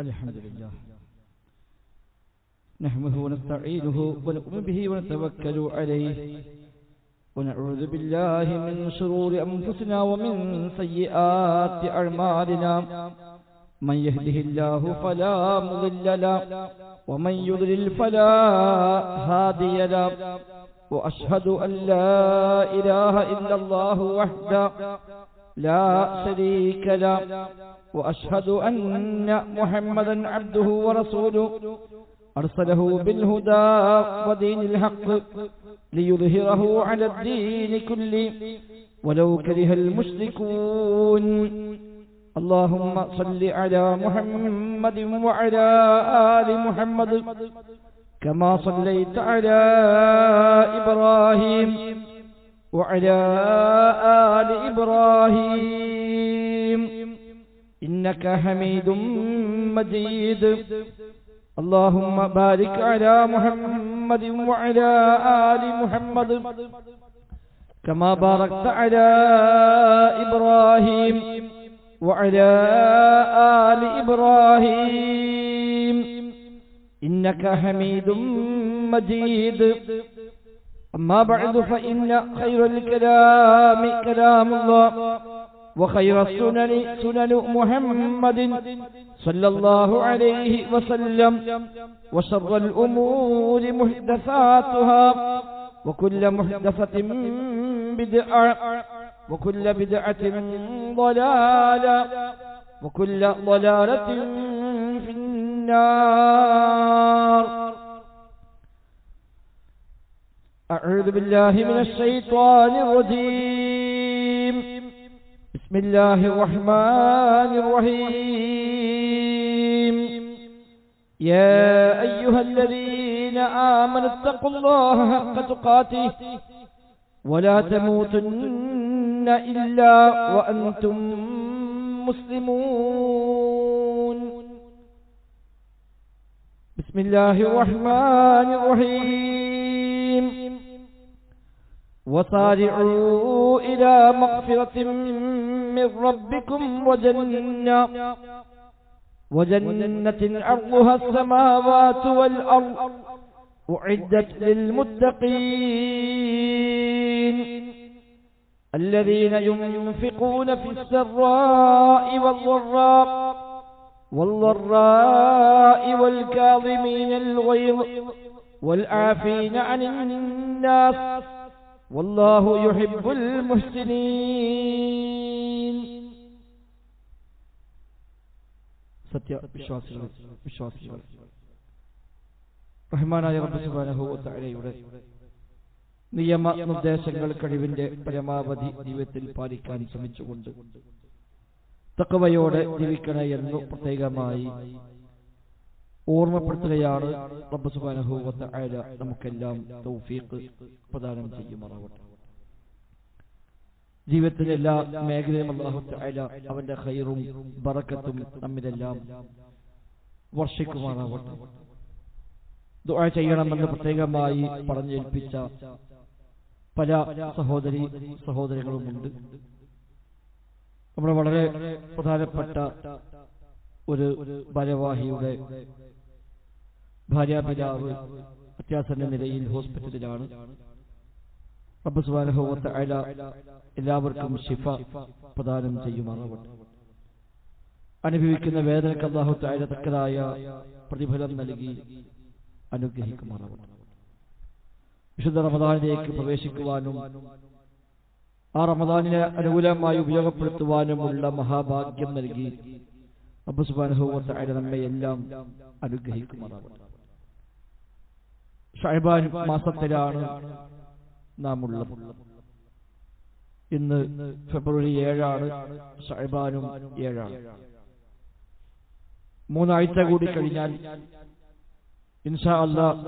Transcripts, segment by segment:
الحمد لله نحمده ونستعينه ونؤمن به ونتوكل عليه ونعوذ بالله من شرور أنفسنا ومن سيئات أعمالنا من يهده الله فلا مضل له ومن يضلل فلا هادي له وأشهد أن لا إله إلا الله وحده لا شريك له وأشهد أن محمدا عبده ورسوله أرسله بالهدى ودين الحق ليظهره على الدين كله ولو كره المشركون اللهم صل على محمد وعلى آل محمد كما صليت على إبراهيم وعلى آل إبراهيم إنك حميد مجيد اللهم بارك على محمد وعلى آل محمد كما باركت على إبراهيم وعلى آل إبراهيم إنك حميد مجيد أما بعد فإن خير الكلام كلام الله وخير السنن سنن محمد صلى الله عليه وسلم وشر الأمور محدثاتها وكل محدثة بدعة وكل بدعة ضلالة وكل ضلالة في النار. أعوذ بالله من الشيطان الرجيم. بسم الله الرحمن الرحيم. يا أيها الذين آمنوا اتقوا الله حق تقاته ولا تموتن إلا وأنتم مسلمون. بسم الله الرحمن الرحيم. وسارعوا إلى مغفرة من ربكم وجنة عرضها السماوات والأرض أعدت للمتقين الذين ينفقون في السراء والضراء والكاظمين الغيظ والعافين عن الناس والله يحب المحسنين. സത്യവിശ്വാസികൾ റഹ്മാനായ റബ്ബ് സുബ്ഹാനഹു വ തആലയുടെ നിയമ നിർദ്ദേശങ്ങൾ കഴിവിന്റെ പരമാവധി ജീവിതത്തിൽ പാലിക്കാൻ ശ്രമിച്ചുകൊണ്ട് തഖ്വയോടെ ജീവിക്കണേ എന്ന് പ്രത്യേകമായി ഓർമ്മപ്പെടുത്തുകയാണ്. റബ്ബ് സുബ്ഹാനഹു വ തആല നമുക്കെല്ലാം തൗഫീഖ് പ്രദാനം ചെയ്യുമാറാവട്ടെ. ജീവിതത്തിലെ എല്ലാ മേഖലയും അല്ലാഹു തആല അവന്റെ ഖൈറും ബറക്കത്തും നമ്മിലെല്ലാം വർഷിക്കുമാറാവട്ടെ. ദുആ ചെയ്യണമെന്ന് പ്രത്യേകമായി പറഞ്ഞേൽപ്പിച്ച പല സഹോദരികളുമുണ്ട്. നമ്മുടെ വളരെ പ്രധാനപ്പെട്ട ഒരു ഭാരവാഹിയുടെ ഭാര്യാപിതാവ് അത്യാസന്ന നിലയിൽ ഹോസ്പിറ്റലിലാണ്. റബ്ബ് സുബ്ഹാനഹു വ തആല എല്ലാവർക്കും ശിഫ പ്രദാനം ചെയ്യുമാറാവട്ടെ. അനുഭവിക്കുന്ന വേദനയ്ക്ക് അല്ലാഹു തആല തക്കതായ പ്രതിഫലം നൽകി അനുഗ്രഹിക്കുമാറാവട്ടെ. വിശുദ്ധ റമദാനിലേക്ക് പ്രവേശിക്കുവാനും ആ റമദാനിനെ അനുകൂലമായി ഉപയോഗപ്പെടുത്തുവാനുമുള്ള മഹാഭാഗ്യം നൽകി റബ്ബ് സുബ്ഹാനഹു വ തആല നമ്മെ എല്ലാം അനുഗ്രഹിക്കുമാറാവട്ടെ. ശഅബാൻ മാസത്തിലാണ് നാം ഉള്ളത്. ഇന്ന് ഫെബ്രുവരി 7 ശഅബാനും 7. 3 ആഴ്ച കൂടി കഴിഞ്ഞാൽ ഇൻഷാ അല്ലാഹ്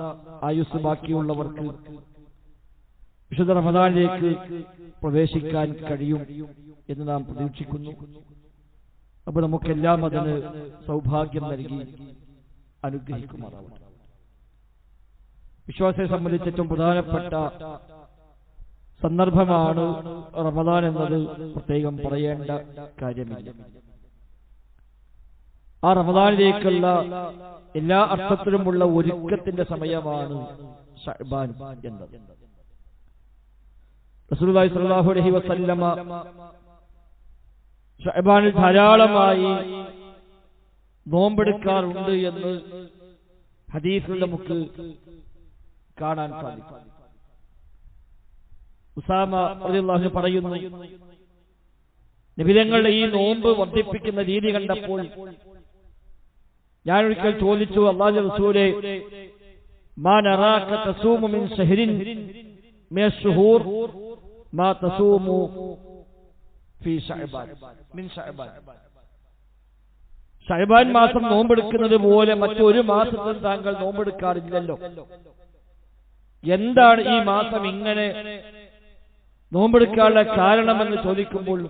ആയുസ് ബാക്കിയുള്ളവർക്ക് വിശുദ്ധ റമദാനിലേക്ക് പ്രവേശിക്കാൻ കഴിയും എന്ന് നാം പ്രതീക്ഷിക്കുന്നു. അപ്പോൾ നമുക്കെല്ലാം അതിന് സൗഭാഗ്യം നൽകി അനുഗ്രഹിക്കുമാറാവട്ടെ. വിശ്വാസിയെ സംബന്ധിച്ച് ഏറ്റവും പ്രധാനപ്പെട്ട സന്ദർഭമാണ് റമദാൻ എന്നത് പ്രത്യേകം പറയേണ്ട കാര്യമില്ല. ആ റമദാനിലേക്കുള്ള എല്ലാ അർത്ഥത്തിലുമുള്ള ഒരുക്കത്തിന്റെ സമയമാണ് ശഅബാൻ എന്നത്. റസൂലുള്ളാഹി സ്വല്ലല്ലാഹു അലൈഹി വസല്ലമ ശഅബാനിൽ ധാരാളമായി നോമ്പെടുക്കാറുണ്ട് എന്ന് ഹദീസിൽ നമുക്ക് കാണാൻ സാധിക്കും. ഉസാമ റളിയല്ലാഹു അൻഹു പറയുന്നു, നബി തങ്ങളുടെ ഈ നോമ്പ് വർദ്ധിപ്പിക്കുന്ന രീതി കണ്ടപ്പോൾ ഞാനൊരിക്കൽ ചോദിച്ചു, അല്ലാഹുവിന്റെ റസൂലേ, മാ നറാക തസൂമു മിൻ ശഹ്രിൻ മിന ശുഹൂർ മാ തസൂമു ഫീ ശഅബാൻ മിൻ ശഅബാൻ. ശഅബാൻ മാസം നോമ്പെടുക്കുന്നത് പോലെ മറ്റൊരു മാസത്തിൽ താങ്കൾ നോമ്പെടുക്കാറില്ലല്ലോ. എന്താണ് ഈ മാസം ഇങ്ങനെ നോമ്പെടുക്കാനുള്ള കാരണമെന്ന് ചോദിക്കുമ്പോൾ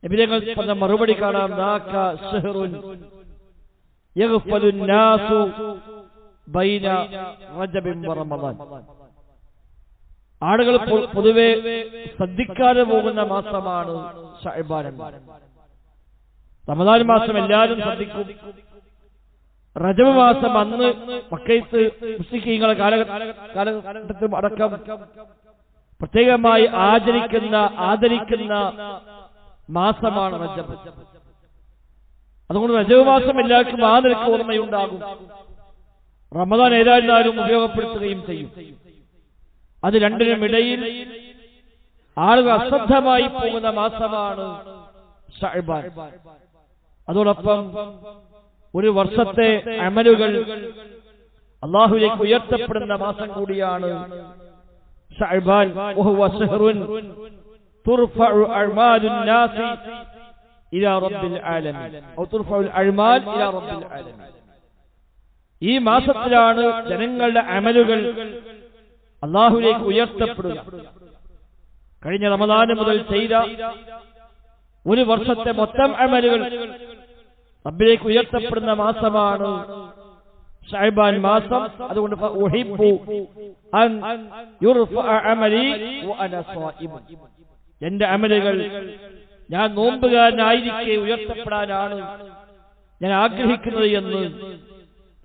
നബി തങ്ങൾ പറഞ്ഞ മറുപടി കാണാം, ദാക ശഹ്റുൻ യഗ്ഫലുൻ നാസു ബൈന റജബിൻ വ റമദാൻ. ആളുകൾ പൊതുവെ ശ്രദ്ധിക്കാതെ പോകുന്ന മാസമാണ് ശഅബാൻ. റമദാൻ മാസം എല്ലാവരും ശ്രദ്ധിക്കും. റജബ് മാസം അന്ന് മക്കയത്ത് മുസ്ലിമീങ്ങളുടെ കാലഘട്ടത്തിൽ അടക്കം പ്രത്യേകമായി ആദരിക്കുന്ന മാസമാണ് റജബ്. അതുകൊണ്ട് റജബ് മാസം എല്ലാവർക്കും ആ നിലയ്ക്ക് ഓർമ്മയുണ്ടാകും. റമദാൻ ഏതായിരുന്നാലും ഉപയോഗപ്പെടുത്തുകയും ചെയ്യും. അത് രണ്ടിനുമിടയിൽ ആളുകൾ അശ്രദ്ധമായി പോകുന്ന മാസമാണ് ശഅബാൻ. അതോടൊപ്പം ഒരു വർഷത്തെ അമലുകൾ അല്ലാഹുവിലേക്ക് ഉയർത്തപ്പെടുന്ന മാസം കൂടിയാണ് ശഅബാൻ. വഹുവ ശഹ്റുൻ തുർഫഉ അഅ്മാലുൻ നാസി ഇലാ റബ്ബിൽ ആലമീൻ ഔ തുർഫഉൽ അഅ്മാൽ ഇലാ റബ്ബിൽ ആലമീൻ. ഈ മാസത്തിലാണ് ജനങ്ങളുടെ അമലുകൾ അല്ലാഹുവിലേക്ക് ഉയർത്തപ്പെടുക. കഴിഞ്ഞ റമദാൻ മുതൽ ചെയ്ത ഒരു വർഷത്തെ മൊത്തം അമലുകൾ റബ്ബിലേക്ക് ഉയർത്തപ്പെടുന്ന മാസമാണ് ശഅബാൻ മാസം. അതുകൊണ്ട് ഉഹിബ്ബു അൻ യുർഫഅ അമലി വ അന സ്വായിം. എന്റെ അമലുകൾ ഞാൻ നോമ്പുകാരനായിരിക്കെ ഉയർത്തപ്പെടാനാണ് ഞാൻ ആഗ്രഹിക്കുന്നത് എന്ന്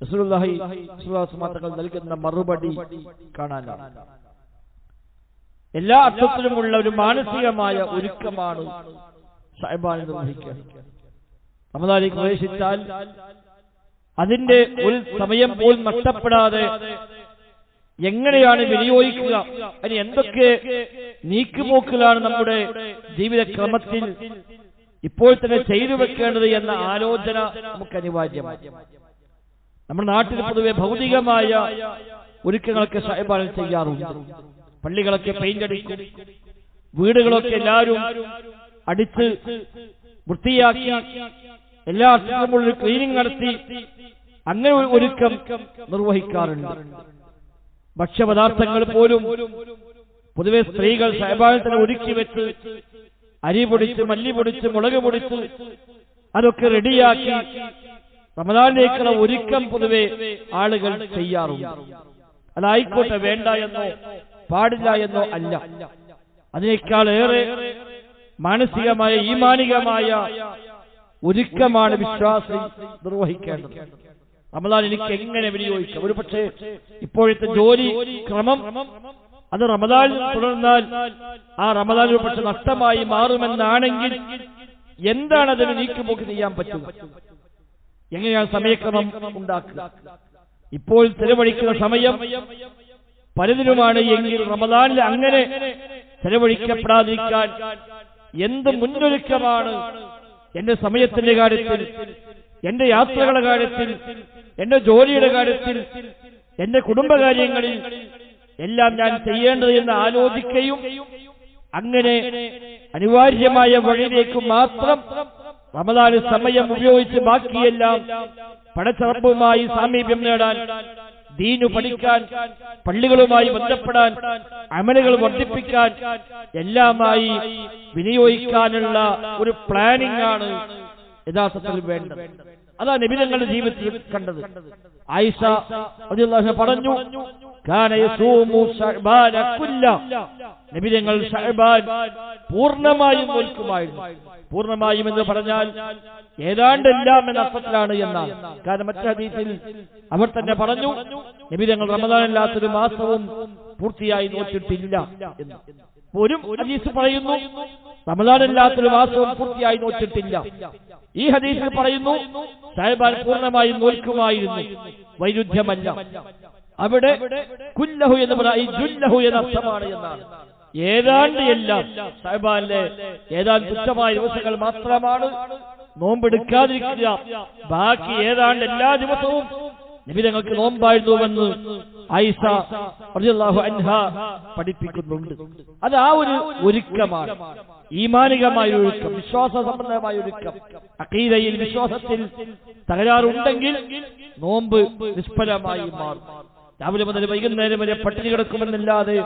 റസൂലുള്ളാഹി സ്വല്ലല്ലാഹു അലൈഹി വസല്ലം നൽകുന്ന മറുപടി കാണാനാണ്. എല്ലാ അർത്ഥത്തിലുമുള്ള ഒരു മാനസികമായ ഒരുക്കമാണ് ശഅബാൻ നിർവഹിക്കുക. റമദാനിലേക്ക് പ്രവേശിച്ചാൽ അതിന്റെ ഒരു സമയം പോലും നഷ്ടപ്പെടാതെ എങ്ങനെയാണ് വിനിയോഗിക്കുക, അതിന് എന്തൊക്കെ നീക്കുപോക്കലാണ് നമ്മുടെ ജീവിതക്രമത്തിൽ ഇപ്പോൾ തന്നെ ചെയ്തു വെക്കേണ്ടത് എന്ന ആലോചന നമുക്ക് അനിവാര്യമാണ്. നമ്മുടെ നാട്ടിൽ പൊതുവെ ഭൗതികമായ ഒരുക്കങ്ങളൊക്കെ ശഅബാനിൽ ചെയ്യാറുണ്ട്. പള്ളികളൊക്കെ പെയിന്റ് അടിക്കും, വീടുകളൊക്കെ എല്ലാവരും അടിച്ച് വൃത്തിയാക്കി എല്ലാ അർത്ഥത്തിലുമുള്ള ക്ലീനിങ് നടത്തി അങ്ങനെ ഒരു ഒരുക്കം നിർവഹിക്കാറുണ്ട്. ഭക്ഷ്യപദാർത്ഥങ്ങൾ പോലും പൊതുവെ സ്ത്രീകൾ ശഅബാനിൽ തന്നെ ഒരുക്കി വെച്ച് അരി പൊടിച്ച് മല്ലി പൊടിച്ച് മുളക് പൊടിച്ച് അതൊക്കെ റെഡിയാക്കി റമദാനിലേക്കുള്ള ഒരുക്കം പൊതുവെ ആളുകൾ ചെയ്യാറുണ്ട്. അതായിക്കോട്ടെ, വേണ്ട എന്നോ പാടില്ല എന്നോ അല്ല. അതിനേക്കാൾ ഏറെ മാനസികമായ ഈമാനികമായ ഒരുക്കമാണ് വിശ്വാസി നിർവഹിക്കേണ്ടത്. റമദാൻ എനിക്ക് എങ്ങനെ വിനിയോഗിക്കാം? ഒരു പക്ഷേ ഇപ്പോഴത്തെ ജോലി ക്രമം അത് റമദാൻ തുടർന്നാൽ ആ റമദാൻ ഒരു പക്ഷെ നഷ്ടമായി മാറുമെന്നാണെങ്കിൽ എന്താണ് അതിന് നീക്കുപോക്ക് ചെയ്യാൻ പറ്റുക? എങ്ങനെയാണ് സമയക്രമം ഉണ്ടാക്കുക? ഇപ്പോൾ ചെലവഴിക്കുന്ന സമയം പലതിലുമാണ് എങ്കിൽ റമദാനിൽ അങ്ങനെ ചെലവഴിക്കപ്പെടാതിരിക്കാൻ എന്ത് മുന്നൊരുക്കമാണ് എന്റെ സമയത്തിന്റെ കാര്യത്തിൽ, എന്റെ യാത്രകളുടെ കാര്യത്തിൽ, എന്റെ ജോലിയുടെ കാര്യത്തിൽ, എന്റെ കുടുംബകാര്യങ്ങളിൽ എല്ലാം ഞാൻ ചെയ്യേണ്ടത് എന്ന് ആലോചിക്കുകയും അങ്ങനെ അനിവാര്യമായ വഴിയിലേക്ക് മാത്രം റമദാനിൽ സമയം ഉപയോഗിച്ച് ബാക്കിയെല്ലാം പടച്ചറപ്പുമായി സാമീപ്യം നേടാൻ, ദീനു പഠിക്കാൻ, പള്ളികളുമായി ബന്ധപ്പെടാൻ, അമലുകൾ വർദ്ധിപ്പിക്കാൻ എല്ലാമായി വിനിയോഗിക്കാനുള്ള ഒരു പ്ലാനിംഗ് ആണ് യഥാർത്ഥത്തിൽ വേണ്ടത്. അതാ നബി തങ്ങളുടെ ജീവിതത്തിൽ കണ്ടത്. ആയിഷ റളിയല്ലാഹു അൻഹ പറഞ്ഞു, കാന യസൂമു ശഅബാന കുല്ല. നബി തങ്ങൾ ശഅബാൻ പൂർണ്ണമായും നോൽക്കുമായിരുന്നു. പൂർണ്ണമായും എന്ന് പറഞ്ഞാൽ ഏതാണ്ട് എല്ലാം എന്ന അർത്ഥത്തിലാണ് എന്നാണ്. കാരണം മറ്റു ഹദീസിൽ അവർ തന്നെ പറഞ്ഞു, നബി തങ്ങൾ റമദാൻ അല്ലാത്തൊരു മാസവും പൂർത്തിയായി നോറ്റിട്ടില്ല എന്ന്. ഒരു ഹദീസ് പറയുന്നു റമദാൻ അല്ലാത്തൊരു മാസവും പൂർത്തിയായി നോറ്റിട്ടില്ല. ഈ ഹദീസിൽ പറയുന്നു ശഅബാൻ പൂർണ്ണമായും നോൽക്കുമായിരുന്നു. വൈരുദ്ധ്യമല്ല. അവിടെ കുല്ലഹു എന്ന് പറഞ്ഞാൽ ഈ ജുല്ലഹു എന്ന അർത്ഥമാണ് എന്നാണ്. ഏതാണ്ട് എല്ലാം ശഅബാനിലെ ഏതാണ്ട് തുച്ഛമായ ദിവസങ്ങൾ മാത്രമാണ് നോമ്പെടുക്കാതിരിക്കുക. ബാക്കി ഏതാണ്ട് എല്ലാ ദിവസവും നബി തങ്ങൾക്ക് നോമ്പായിരുന്നുവെന്ന് ആയിഷ റളിയല്ലാഹു അൻഹ പഠിപ്പിക്കുന്നുണ്ട്. അത് ആ ഒരു ഒരുക്കമാണ്, ഈമാനികമായ ഒരുക്കം, വിശ്വാസ സംബന്ധമായ ഒരുക്കം. അഖീദയിൽ വിശ്വാസത്തിൽ തകരാറുണ്ടെങ്കിൽ നോമ്പ് നിഷ്ഫലമായി മാറും. രാവിലെ മുതൽ വൈകുന്നേരം വരെ പട്ടിണി കിടക്കുമെന്നല്ലാതെ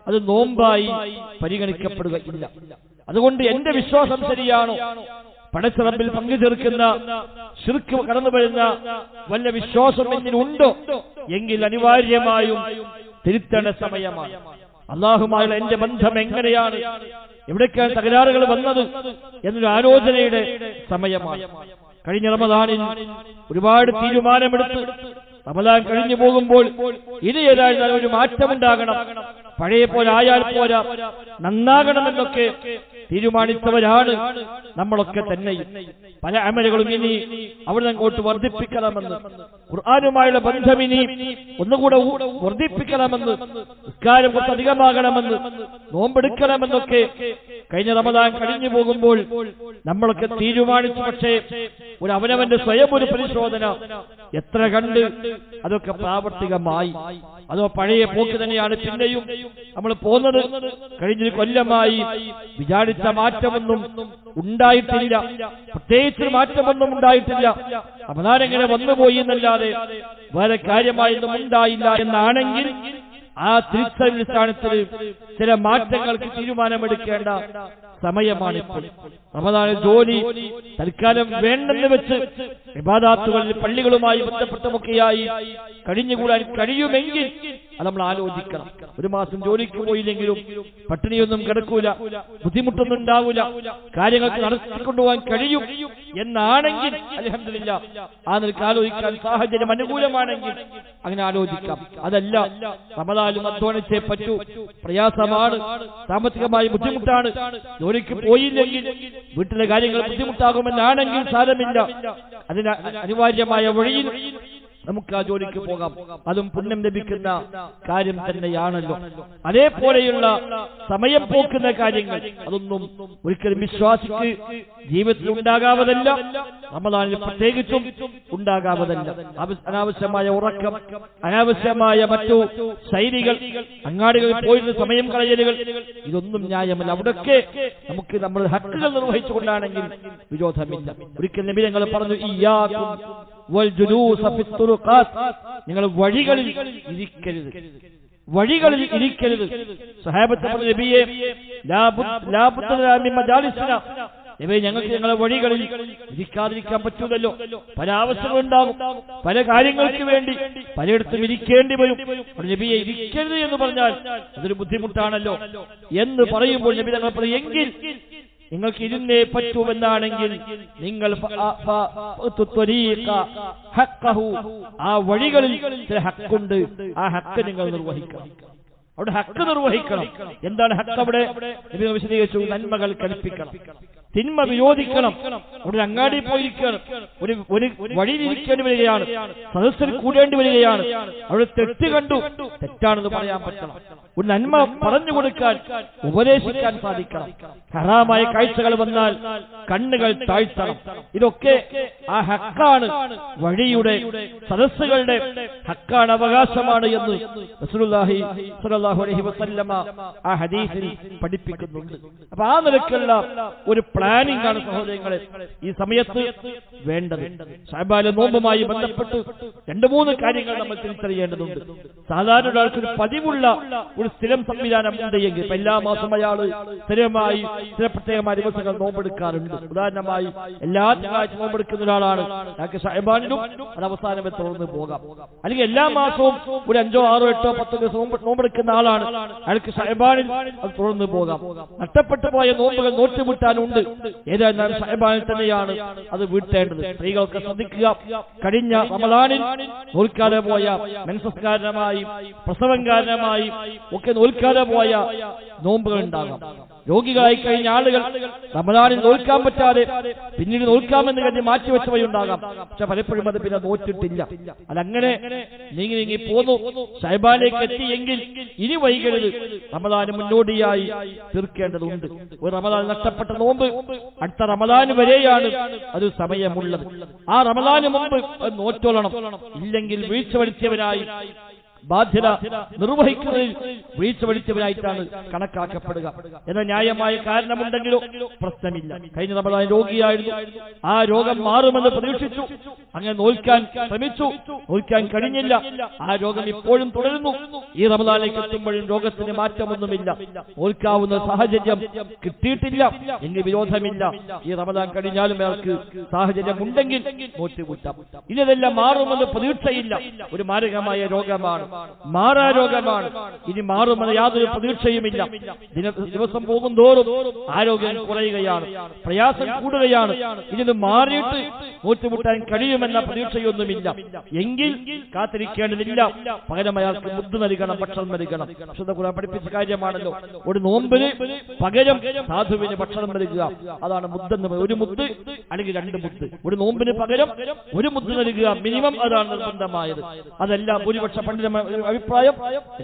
അത് നോമ്പായി പരിഗണിക്കപ്പെടുകയില്ല. അതുകൊണ്ട് എന്റെ വിശ്വാസം ശരിയാണോ, പടച്ച റബ്ബിൽ പങ്കു ചേർക്കുന്ന ശിർക്ക് കടന്നു വരുന്ന വല്ല വിശ്വാസം എന്നിനുണ്ടോ എങ്കിൽ അനിവാര്യമായും തിരുത്തേണ്ട സമയമാണ്. അല്ലാഹുമായുള്ള എന്റെ ബന്ധം എങ്ങനെയാണ്, എവിടേക്കാണ് തകരാറുകൾ വന്നത് എന്നൊരു ആലോചനയുടെ സമയമാണ്. കഴിഞ്ഞ റമദാനിൽ ഒരുപാട് തീരുമാനമെടുത്ത് റമദാൻ കഴിഞ്ഞു പോകുമ്പോൾ ഇത് ഏതായാലും ഒരു മാറ്റമുണ്ടാകണം, പഴയ പോലെ ആയാൽ പോരാ, നന്നാകണമെന്നൊക്കെ തീരുമാനിച്ചവരാണ് നമ്മളൊക്കെ തന്നെ. പല അമലുകളും ഇനി അവിടെ അങ്ങോട്ട് വർദ്ധിപ്പിക്കണമെന്ന്, ഖുർആനുമായുള്ള ബന്ധം ഇനി ഒന്നുകൂടെ വർദ്ധിപ്പിക്കണമെന്ന്, നിസ്കാരം കുറച്ചധികമാകണമെന്ന്, നോമ്പെടുക്കണമെന്നൊക്കെ കഴിഞ്ഞ റമദാൻ കഴിഞ്ഞു പോകുമ്പോൾ നമ്മളൊക്കെ തീരുമാനിച്ചു. പക്ഷേ ഒരു അവനവന്റെ സ്വയം ഒരു പരിശോധന എത്ര കണ്ട് അതൊക്കെ പ്രാവർത്തികമായി, അതോ പഴയ പോക്ക് തന്നെയാണ് പിന്നെയും നമ്മൾ പോകുന്നത്? കഴിഞ്ഞൊരു കൊല്ലമായി വിചാരിച്ച മാറ്റമൊന്നും ഉണ്ടായിട്ടില്ല, പ്രത്യേകിച്ച് മാറ്റമൊന്നും ഉണ്ടായിട്ടില്ല. റമദാൻ എങ്ങനെ വന്നുപോയി എന്നല്ലാതെ വേറെ കാര്യമായൊന്നും ഉണ്ടായില്ല എന്നാണെങ്കിൽ ആ തിരിച്ചടിസ്ഥാനത്തിൽ ചില മാറ്റങ്ങൾക്ക് തീരുമാനമെടുക്കേണ്ട സമയമാണിപ്പോൾ. റമദാനിൽ ജോലി തൽക്കാലം വേണ്ടെന്ന് വെച്ച് ഇബാദാത്തുകളിൽ പള്ളികളുമായി ബന്ധപ്പെട്ടമൊക്കെയായി കഴിഞ്ഞുകൂടാൻ കഴിയുമെങ്കിൽ അത് നമ്മൾ ആലോചിക്കണം. ഒരു മാസം ജോലിക്ക് പോയില്ലെങ്കിലും പട്ടിണിയൊന്നും കിടക്കൂല, ബുദ്ധിമുട്ടൊന്നും ഉണ്ടാവൂല, കാര്യങ്ങൾക്ക് നടത്തിക്കൊണ്ടുപോകാൻ കഴിയും എന്നാണെങ്കിൽ അൽഹംദുലില്ലാ ആ നിലയ്ക്ക് ആലോചിക്കാൻ സാഹചര്യം അനുകൂലമാണെങ്കിൽ അങ്ങനെ ആലോചിക്കാം. അതല്ല റമദാനിലും അധ്വാനിച്ചേ പറ്റൂ, പ്രയാസമാണ്, സാമ്പത്തികമായി ബുദ്ധിമുട്ടാണ്, ജോലിക്ക് പോയില്ലെങ്കിൽ വീട്ടിലെ കാര്യങ്ങൾ ബുദ്ധിമുട്ടാകുമെന്നാണെങ്കിൽ സാരമില്ല, അതിന് അനിവാര്യമായ വഴിയിൽ നമുക്ക് ആ ജോലിക്ക് പോകാം, അതും പുണ്യം ലഭിക്കുന്ന കാര്യം തന്നെയാണല്ലോ. അതേപോലെയുള്ള സമയം പോക്കുന്ന കാര്യങ്ങൾ അതൊന്നും ഒരിക്കലും വിശ്വാസിക്ക് ജീവിതത്തിൽ ഉണ്ടാകാവതല്ല, റമദാനിൽ പ്രത്യേകിച്ചും ഉണ്ടാകാവതല്ല. അനാവശ്യമായ ഉറക്കം, അനാവശ്യമായ മറ്റു ശൈലികൾ, അങ്ങാടികളിൽ പോയിരുന്ന സമയം കളയലുകൾ, ഇതൊന്നും ന്യായമല്ല. അവിടൊക്കെ നമുക്ക് നമ്മൾ ഹക്കുകൾ നിർവഹിച്ചുകൊണ്ടാണെങ്കിൽ വിരോധമില്ല. ഒരിക്കൽ നബി ഞങ്ങൾ പറഞ്ഞു, ഇയ്യാകും വൽ ജുലൂസ ഫിത്തുറുഖാത്ത്, നിങ്ങൾ വഴികളിൽ ഇരിക്കരുത്, വഴികളിൽ ഇരിക്കരുത്. സഹാബത്ത് പറഞ്ഞു, നബിയെ ലാ ബുദ്ദ മിൻ മജാലിസിനാ, നബിയെ ഞങ്ങൾക്ക് ഞങ്ങളെ വഴികളിൽ ഇരിക്കാതിരിക്കാൻ പറ്റൂലല്ലോ, പല ആവശ്യങ്ങളുണ്ടാകും, പല കാര്യങ്ങൾക്ക് വേണ്ടി പലയിടത്തും ഇരിക്കേണ്ടി വരും. നബിയെ ഇരിക്കരുത് എന്ന് പറഞ്ഞാൽ അതൊരു ബുദ്ധിമുട്ടാണല്ലോ എന്ന് പറയുമ്പോൾ നബി ഞങ്ങൾ പറയും, എങ്കിൽ നിങ്ങൾക്ക് ഇരുന്നേ പറ്റുമെന്നാണെങ്കിൽ നിങ്ങൾ ആ വഴികളിൽ ചില ഹക്കുണ്ട്, ആ ഹക്ക് നിങ്ങൾ നിർവഹിക്കണം. അവിടെ ഹക്ക് നിർവഹിക്കണം. എന്താണ് ഹക്ക്? അവിടെ വിശദീകരിച്ചു, നന്മകൾ കൽപ്പിക്കണം, തിന്മ വിരോധിക്കണം. അവിടെ അങ്ങാടി പോയിരിക്കണം, ഒരു വഴിയിലിരിക്കേണ്ടി വരികയാണ്, സദസ്സിൽ കൂടേണ്ടി വരികയാണ്, അവിടെ തെറ്റ് കണ്ടു, തെറ്റാണെന്ന് പറയാൻ പറ്റണം, ഒരു നന്മ പറഞ്ഞു കൊടുക്കാൻ, ഉപദേശിക്കാൻ സാധിക്കണം. ഹറാമായ കാഴ്ചകൾ വന്നാൽ കണ്ണുകൾ താഴ്ത്തണം. ഇതൊക്കെ ആ ഹക്കാണ്, വഴിയുടെ സദസ്സുകളുടെ ഹക്കാണ്, അവകാശമാണ് എന്ന് റസൂലുള്ളാഹി സ്വല്ലല്ലാഹു അലൈഹി വസല്ലമ ആ ഹദീസിൽ പഠിപ്പിക്കുന്നുണ്ട്. അപ്പൊ ആ നിലക്കുള്ള ഒരു പ്ലാനിംഗ് ആണ് സഹോദരങ്ങളെ ഈ സമയത്ത് വേണ്ടത്. ശഅബാനിലെ നോമ്പുമായി ബന്ധപ്പെട്ട് 2-3 കാര്യങ്ങൾ നമ്മൾ തിരിച്ചറിയേണ്ടതുണ്ട്. സാധാരണ ഒരാൾക്ക് ഒരു പതിവുള്ള ഒരു ഒരു സ്ഥിരം സംവിധാനം ഉണ്ട് എങ്കിൽ എല്ലാ മാസം അയാൾ സ്ഥിരമായി ചില പ്രത്യേകമായ ദിവസങ്ങൾ നോമ്പെടുക്കാറുണ്ട്. ഉദാഹരണമായി എല്ലാ തിങ്കളാഴ്ച നോമ്പെടുക്കുന്ന ഒരാളാണ്, അയാൾക്ക് ഷഅബാനിലും അത് അവസാനം തുടർന്ന് പോകാം. അല്ലെങ്കിൽ എല്ലാ മാസവും ഒരു 5, 6, 8, 10 ദിവസം നോമ്പെടുക്കുന്ന ആളാണ്, അയാൾക്ക് ഷഅബാനിൽ അത് തുടർന്ന് പോകാം. നഷ്ടപ്പെട്ടു പോയ നോമ്പുകൾ നോറ്റുവിട്ടാനുണ്ട്. ഏതായാലും ഷഅബാനിൽ തന്നെയാണ് അത് വീട്ടേണ്ടത്. സ്ത്രീകൾക്ക് ശ്രദ്ധിക്കുക, കഴിഞ്ഞ റമളാനിൽ നോൽക്കാതെ പോയ, മെൻസസ് കാരണമായി പ്രസവം കാരണമായി ഒക്കെ നോൽക്കാതെ പോയ നോമ്പുകൾ ഉണ്ടാകാം. രോഗികളായി കഴിഞ്ഞ ആളുകൾ റമളാനിൽ നോൽക്കാൻ പറ്റാതെ പിന്നീട് നോൽക്കാമെന്ന് കരുതി മാറ്റിവെച്ചവയുണ്ടാകാം. പക്ഷെ പലപ്പോഴും അത് പിന്നെ നോറ്റിട്ടില്ല. അതങ്ങനെ നീങ്ങി പോന്നു. ഷഅബാനിലേക്ക് എത്തിയെങ്കിൽ ഇനി വൈകരുത്, റമളാന് മുന്നോടിയായി തീർക്കേണ്ടതുണ്ട്. ഒരു റമളാൻ നഷ്ടപ്പെട്ട നോമ്പ് അടുത്ത റമളാൻ വരെയാണ് അത് സമയമുള്ളത്. ആ റമളാന് മുമ്പ് അത് നോറ്റോളണം. ഇല്ലെങ്കിൽ വീഴ്ച വരുത്തിയവരായി, ബാധ്യത നിർവഹിക്കുന്നതിൽ വീഴ്ച വരുത്തിയവരായിട്ടാണ് കണക്കാക്കപ്പെടുക. എന്നാൽ ന്യായമായ കാരണമുണ്ടെങ്കിലോ പ്രശ്നമില്ല. കഴിഞ്ഞ റമളാൻ രോഗിയായിരുന്നു, ആ രോഗം മാറുമെന്ന് പ്രതീക്ഷിച്ചു, അങ്ങനെ നോൽക്കാൻ ശ്രമിച്ചു, നോൽക്കാൻ കഴിഞ്ഞില്ല, ആ രോഗം ഇപ്പോഴും തുടരുന്നു. ഈ റമളാനിലേക്ക് എത്തുമ്പോഴും രോഗത്തിന് മാറ്റമൊന്നുമില്ല, നോൽക്കാവുന്ന സാഹചര്യം കിട്ടിയിട്ടില്ല എങ്കിൽ വിരോധമില്ല. ഈ റമളാൻ കഴിഞ്ഞാലും അയാൾക്ക് സാഹചര്യം ഉണ്ടെങ്കിൽ നോറ്റുകൂട്ടാം. ഇതെല്ലാം മാറുമെന്ന് പ്രതീക്ഷയില്ല, ഒരു മാരകമായ രോഗമാണ്, മാറാ രോഗമാണ്, ഇനി മാറുമെന്ന് യാതൊരു പ്രതീക്ഷയുമില്ല. ദിവസം പോകുന്തോറും ആരോഗ്യം കുറയുകയാണ്, പ്രയാസം കൂടുകയാണ്. ഇതിന് മാറിയിട്ട് നോറ്റുമുട്ടാൻ കഴിയുമെന്ന പ്രതീക്ഷയൊന്നുമില്ല എങ്കിൽ കാത്തിരിക്കേണ്ടതില്ല. പകരം അയാൾക്ക് മുദ്ദ് നൽകണം, ഭക്ഷണം നൽകണം. വിശുദ്ധ ഖുർആൻ പഠിപ്പിച്ച കാര്യമാണല്ലോ. ഒരു നോമ്പിന് പകരം സാധുവിന് ഭക്ഷണം നൽകുക, അതാണ് മുദ്ദെന്ന്. ഒരു മുദ്ദ് അല്ലെങ്കിൽ 2 മുദ്ദ്. ഒരു നോമ്പിന് പകരം ഒരു മുദ്ദ് നൽകുക മിനിമം, അതാണ് നിർബന്ധമായത്. അതെല്ലാം ഭൂരിപക്ഷ പണ്ഡിത അഭിപ്രായം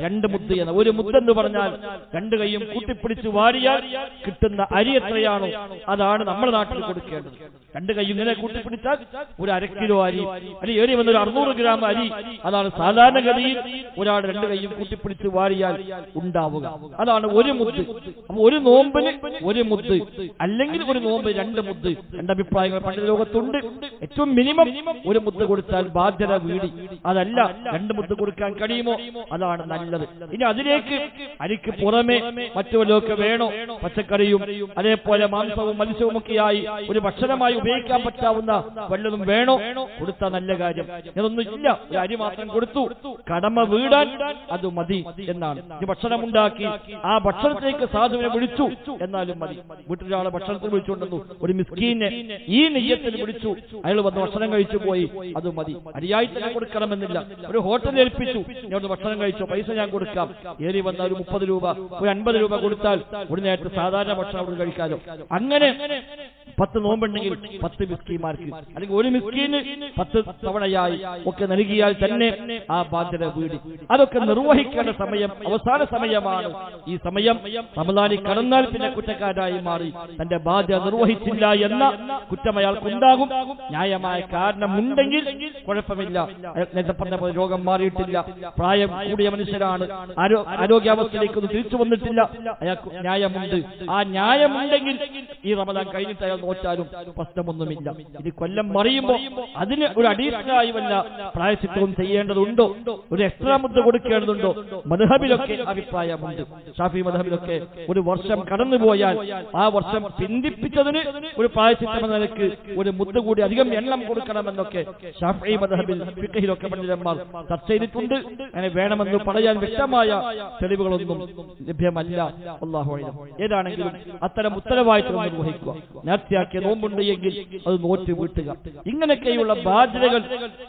2 മുദ്ദ് എന്ന്. ഒരു മുദ്ദെന്ന് പറഞ്ഞാൽ 2 കൈയും കൂട്ടിപ്പിടിച്ച് വാരിയാൽ കിട്ടുന്ന അരി എത്രയാണോ അതാണ് നമ്മുടെ നാട്ടിൽ കൊടുക്കേണ്ടത്. 2 കൈയും ഇങ്ങനെ കൂട്ടിപ്പിടിച്ചാൽ ഒരു 1/2 കിലോ അരി, അല്ലെങ്കിൽ ഏറി വന്നൊരു 600 ഗ്രാം അരി, അതാണ് സാധാരണഗതിയിൽ ഒരാൾ 2 കൈയും കൂട്ടിപ്പിടിച്ച് വാരിയാൽ ഉണ്ടാവുക. അതാണ് ഒരു മുദ്ദ്. അപ്പൊ ഒരു നോമ്പിന് ഒരു മുദ്ദ്, അല്ലെങ്കിൽ ഒരു നോമ്പ് 2 മുദ്ദ്. 2 അഭിപ്രായങ്ങൾ പണ്ഡിത ലോകത്തുണ്ട്. ഏറ്റവും മിനിമം ഒരു മുദ്ദ് കൊടുത്താൽ ബാധ്യത വീടി. അതല്ല 2 മുദ്ദ് കൊടുക്കാൻ കഴിയുമോ അതാണ് നല്ലത്. ഇനി അതിലേക്ക് അരിക്ക് പുറമെ മറ്റു വല്ലതൊക്കെ വേണോ, പച്ചക്കറിയും അതേപോലെ മാംസവും മത്സ്യവും ഒക്കെയായി ഒരു ഭക്ഷണമായി ഉപയോഗിക്കാൻ പറ്റാവുന്ന വല്ലതും വേണോ, കൊടുത്ത നല്ല കാര്യം. ഇതൊന്നും ഇല്ല, ഒരു അരി മാത്രം കൊടുത്തു, കടമ വീടാൻ അത് മതി എന്നാണ്. ഈ ഭക്ഷണമുണ്ടാക്കി ആ ഭക്ഷണത്തിലേക്ക് സാധുവിനെ വിളിച്ചു എന്നാലും മതി. വീട്ടിലൊരാളെ ഭക്ഷണത്തിൽ വിളിച്ചുകൊണ്ടുവന്നു, ഒരു മിസ്കീനെ ഈ നെയ്യത്തിൽ വിളിച്ചു, അയാൾ വന്ന് ഭക്ഷണം കഴിച്ചു പോയി, അത് മതി. അരിയായി തന്നെ കൊടുക്കണമെന്നില്ല. ഒരു ഹോട്ടലിൽ ഏൽപ്പിച്ചു, ഞാൻ ഭക്ഷണം കഴിച്ചോ, പൈസ ഞാൻ കൊടുക്കാം. ഏറി വന്ന ഒരു 30 രൂപ, ഒരു 50 രൂപ കൊടുത്താൽ ഒരു നേരത്തെ സാധാരണ ഭക്ഷണം അവിടെ കഴിക്കാലോ. അങ്ങനെ 10 നോമ്പുണ്ടെങ്കിൽ 10 മിസ്കീന്മാർക്ക്, അല്ലെങ്കിൽ ഒരു മിസ്കീന് 10 തവണയായി ഒക്കെ നൽകിയാൽ തന്നെ ആ ബാധ്യത വീടി. അതൊക്കെ നിർവഹിക്കേണ്ട സമയം അവസാന സമയമാണ്. ഈ സമയം റമളാനിൽ കടന്നാൽ പിന്നെ കുറ്റക്കാരായി മാറി, തന്റെ ബാധ്യത നിർവഹിച്ചില്ല എന്ന കുറ്റം അയാൾക്കുണ്ടാകും. ന്യായമായ കാരണമുണ്ടെങ്കിൽ കുഴപ്പമില്ല. നേരത്തെ പറഞ്ഞ പോലെ രോഗം മാറിയിട്ടില്ല, പ്രായം കൂടിയ മനുഷ്യരാണ്, ആരോഗ്യാവസ്ഥയിലേക്കൊന്നും തിരിച്ചു വന്നിട്ടില്ല, അയാൾക്ക് ന്യായമുണ്ട്. ആ ന്യായമുണ്ടെങ്കിൽ ഈ റമളാൻ കഴിഞ്ഞിട്ട് അയാൾ നോറ്റാലും പ്രശ്നമൊന്നുമില്ല. ഇത് കൊല്ലം മറിയുമ്പോൾ അതിന് ഒരു അഡീഷണലായി വല്ല പ്രായശ്ചിത്തവും ചെയ്യേണ്ടതുണ്ടോ, ഒരു എക്സ്ട്രാ മുദ്ദ കൊടുക്കേണ്ടതുണ്ടോ? മദ്ഹബിലൊക്കെ അഭിപ്രായമുണ്ട്. ഷാഫി മദ്ഹബിലൊക്കെ ഒരു വർഷം കടന്നുപോയാൽ ആ വർഷം പിന്തിപ്പിച്ചതിന് ഒരു പ്രായശ്ചിത്തം എന്ന നിലയ്ക്ക് ഒരു മുദ്ദ കൂടി അധികം എണ്ണം കൊടുക്കണമെന്നൊക്കെ ഷാഫി മദ്ഹബിൽ ഫിഖഹിലൊക്കെ പണ്ഡിതന്മാർ ചർച്ച ചെയ്തിട്ടുണ്ട്. അങ്ങനെ വേണമെന്ന് പറയാൻ വ്യക്തമായ തെളിവുകളൊന്നും ലഭ്യമല്ല. അല്ലാഹു അഅലം. ഏതാണെങ്കിലും അത്തരം ഉത്തരവാദിത്വം നിർവഹിക്കുക. നേർച്ചയാക്കിയ നോമ്പുണ്ട് എങ്കിൽ അത് നോറ്റ് വീട്ടുക. ഇങ്ങനെയൊക്കെയുള്ള ബാധ്യതകൾ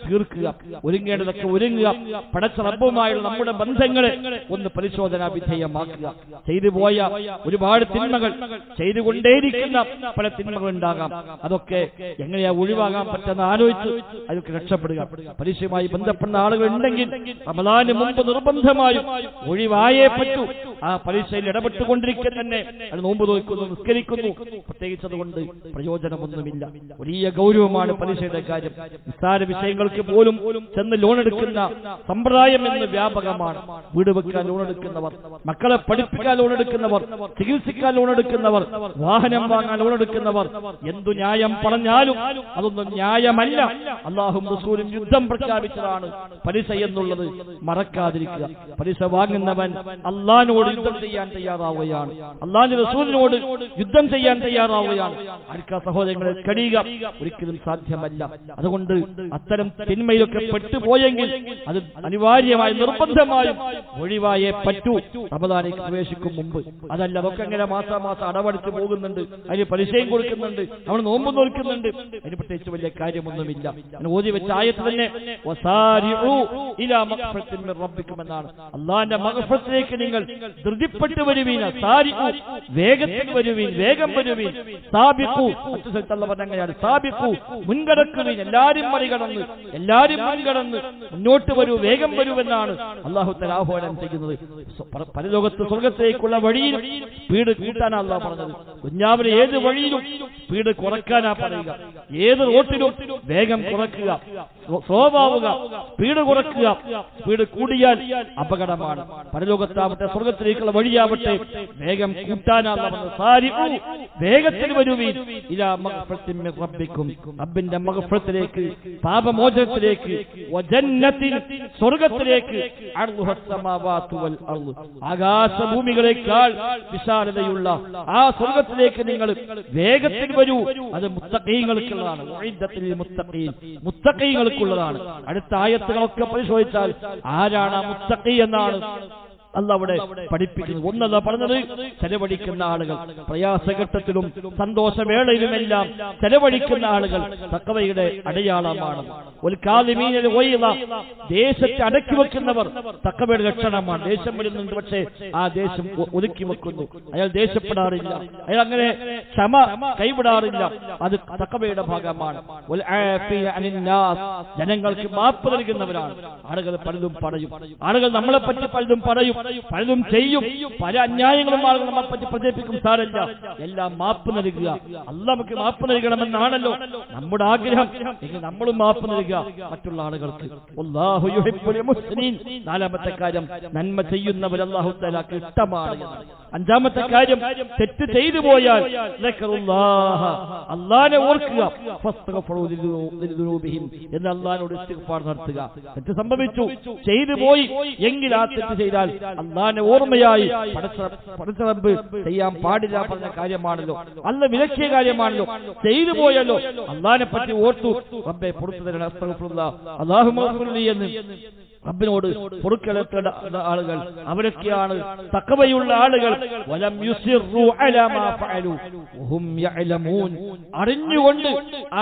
തീർക്കുക. ഒരുങ്ങേണ്ടതൊക്കെ ഒരുങ്ങുക. പടച്ച റബ്ബുമായുള്ള നമ്മുടെ ബന്ധങ്ങളെ ഒന്ന് പരിശോധനാ വിധേയമാക്കുക. ചെയ്തു പോയ ഒരുപാട് തിന്മകൾ, ചെയ്തുകൊണ്ടേയിരിക്കുന്ന പല തിന്മകൾ ഉണ്ടാകാം. അതൊക്കെ എങ്ങനെയാ ഒഴിവാകാൻ പറ്റുന്ന ആലോചിച്ച് അതൊക്കെ രക്ഷപ്പെടുക. പരീക്ഷയുമായി ബന്ധപ്പെടുന്ന ആളുകൾ ഉണ്ടെങ്കിൽ റമളാന് മുമ്പ് നിർബന്ധമായും ഒഴിവായേ പറ്റൂ. ആ പലിശയിൽ ഇടപെട്ടുകൊണ്ടിരിക്കാൻ തന്നെ അത് നോമ്പ് നോക്കുന്നു, നിസ്കരിക്കുന്നു. പ്രത്യേകിച്ച് അതുകൊണ്ട് പ്രയോജനമൊന്നുമില്ല. വലിയ ഗൗരവമാണ് പലിശയുടെ കാര്യം. നിസ്സാര വിഷയങ്ങൾക്ക് പോലും ചെന്ന് ലോൺ എടുക്കുന്ന സമ്പ്രദായം എന്ന് വ്യാപകമാണ്. വീട് വെക്കാൻ ലോൺ എടുക്കുന്നവർ, മക്കളെ പഠിപ്പിക്കാൻ ലോൺ എടുക്കുന്നവർ, ചികിത്സിക്കാൻ ലോൺ എടുക്കുന്നവർ, വാഹനം വാങ്ങാൻ ലോൺ എടുക്കുന്നവർ, എന്തു ന്യായം പറഞ്ഞാലും അതൊന്നും ന്യായമല്ല. അല്ലാഹുവും റസൂലും യുദ്ധം പ്രഖ്യാപിച്ചതാണ് പലിശ എന്നുള്ളത് മറക്കാതിരിക്കുക. പലിശ വാങ്ങുന്നവൻ അള്ളാഹിനോട് യുദ്ധം ചെയ്യാൻ തയ്യാറാവുകയാണ്, അള്ളാഹിന്റെ റസൂലിനോട് യുദ്ധം ചെയ്യാൻ തയ്യാറാവുകയാണ്. ആർക്കാ സഹോദരങ്ങളെ കഴിയുക ഒരിക്കലും സാധ്യമല്ല. അതുകൊണ്ട് അത്തരം തിന്മയിലൊക്കെ പെട്ടുപോയെങ്കിൽ അത് അനിവാര്യമായി നിർബന്ധമായും ഒഴിവായേ പറ്റൂ റമദാനിലേക്ക് പ്രവേശിക്കും മുമ്പ്. അതല്ല അതൊക്കെ എങ്ങനെ മാസാമാസം അടവടിച്ച് പോകുന്നുണ്ട്, അതിന് പലിശയും കൊടുക്കുന്നുണ്ട്, നമ്മൾ നോമ്പ് നോക്കുന്നുണ്ട്, അതിന് പ്രത്യേകിച്ച് വലിയ കാര്യമൊന്നുമില്ല. ഓതി വെച്ച ആയത്ത് തന്നെ എന്നാണ്. അള്ളാന്റെ മഗ്ഫിറത്തിലേക്ക് നിങ്ങൾ ധൃതിപ്പെട്ടു വരുവീൻ, വേഗത്തിൽ വരുവീൻ, വേഗം വരുവീൻ. സാബിഖു മറ്റു സ്ഥലത്തുള്ള പറഞ്ഞങ്ങനെയാണ്, സാബിഖു മുൻകടക്കുവീൻ, എല്ലാരും മറികടന്ന്, എല്ലാരും മുൻകടന്ന് മുന്നോട്ട് വരൂ, വേഗം വരുവെന്നാണ് അള്ളാഹു തആല ആഹ്വാനം ചെയ്യുന്നത്. പരലോകത്ത് സ്വർഗത്തേക്കുള്ള വഴിയിൽ സ്പീഡ് കൂട്ടാനാ അള്ളാഹു പറഞ്ഞത്. ദുനിയാവിലെ ഏത് വഴിയിലും സ്പീഡ് കുറയ്ക്കാനാ പറയുക. ഏത് റോട്ടിലും വേഗം കുറയ്ക്കുക, സ്ലോവാവുക, സ്പീഡ് കുറയ്ക്കുക. സ്പീഡ് കൂടിയാൽ അപകടമാണ്. പരലോകത്താവട്ടെ സ്വർഗത്തിലേക്കുള്ള വഴിയാവട്ടെ വേഗം കൂട്ടാനാണ് പറഞ്ഞത്. വേഗത്തിൽ വരുവീൻ ഇലാ മഗ്ഫിറത്തിൻ മിൻ റബ്ബിക്കും, റബ്ബിന്റെ മഗ്ഫിറത്തിലേക്ക്, പാപമോചനത്തിലേക്ക്, വജന്നത്തിൻ സ്വർഗത്തിലേക്ക്, അർളുഹസ് സമാവാതു വൽ അർള് ആകാശഭൂമികളെക്കാൾ വിശാലതയുള്ള ആ സ്വർഗത്തിലേക്ക് നിങ്ങൾ വേഗത്തിൽ വരൂ. അത് മുത്തഖീങ്ങൾക്കുള്ളതാണ്. ഉഇദ്ദത്തിൽ മുത്തഖീൻ, മുത്തഖീങ്ങൾക്കുള്ളതാണ്. അടുത്ത ആയത്തുകളൊക്കെ പരിശോധിച്ചാൽ ആരാണ് ആ മുത്തഖി എന്നാണ് അല്ലാഹു അവിടെ പഠിപ്പിക്കുന്നത്. ഒന്നല്ല പറഞ്ഞത് ചെലവഴിക്കുന്ന ആളുകൾ, പ്രയാസഘട്ടത്തിലും സന്തോഷവേളയിലുമെല്ലാം ചെലവഴിക്കുന്ന ആളുകൾ തഖ്വയുടെ അടയാളമാണ്. ദേശത്തെ അടക്കി വെക്കുന്നവർ തഖ്വയുടെ ലക്ഷണമാണ്. ദേശം വരുന്നുണ്ട്, പക്ഷേ ആ ദേശം ഒതുക്കി വെക്കുന്നു. അയാൾ ദേഷ്യപ്പെടാറില്ല, അയാൾ അങ്ങനെ ക്ഷമ കൈവിടാറില്ല. അത് തഖ്വയുടെ ഭാഗമാണ്. ജനങ്ങൾക്ക് മാപ്പ് നൽകുന്നവരാണ്. ആളുകൾ പലതും പറയും, ആളുകൾ നമ്മളെ പറ്റി പലതും പറയും, പലതും ചെയ്യും, പല അന്യായങ്ങളും ആളുകൾ നമ്മളെ പറ്റി പ്രചരിപ്പിക്കും. സാരല്ല, എല്ലാം മാപ്പ് നൽകുക. അല്ലാഹ് നമുക്ക് മാപ്പ് നൽകണമെന്നാണല്ലോ നമ്മുടെ ആഗ്രഹം. എങ്കിൽ നമ്മളും മാപ്പ് നൽകുക മറ്റുള്ള ആളുകൾക്ക്. വല്ലാഹു യുഹിബ്ബുൽ മുഹ്സിനീൻ. നാലാമത്തെ കാര്യം, നന്മ ചെയ്യുന്നവർ അല്ലാഹു തആലക്ക് ഇഷ്ടമാണ്. അഞ്ചാമത്തെ കാര്യം, തെറ്റ് ചെയ്തു പോയാൽ അല്ലാഹനെ ഓർക്കുക, ഫസ്തഗ്ഫിറൂ ലിദുനൂബിഹിം എന്ന് അല്ലാഹനോട് ഇസ്തിഗ്ഫാർ നടത്തുക. തെറ്റ് സംഭവിച്ചു, ചെയ്തു പോയി എങ്കിൽ ആ തെറ്റ് ചെയ്താൽ അല്ലാഹനെ ഓർമ്മയായി പടച്ച റബ്ബ് ചെയ്യാൻ പാടില്ല പറഞ്ഞ കാര്യമാണല്ലോ, അല്ല വിലക്കിയ കാര്യമാണല്ലോ. ചെയ്തു പോയല്ലോ, അല്ലാഹനെ പറ്റി ഓർത്തു, റബ്ബേ പുറത്തു തരണം, അസ്തഗ്ഫിറുല്ലാഹ്, അല്ലാഹുമ്മ ഗ്ഫിർലി എന്ന് റബ്ബിനോട് പൊറുക്കലെത്തേണ്ട ആളുകൾ അവരൊക്കെയാണ് തഖ്വയുള്ള ആളുകൾ. വലം യുസിറു അലാ മാ ഫഅലു വഹും യഅലമൂൻ. അറിഞ്ഞുകൊണ്ട്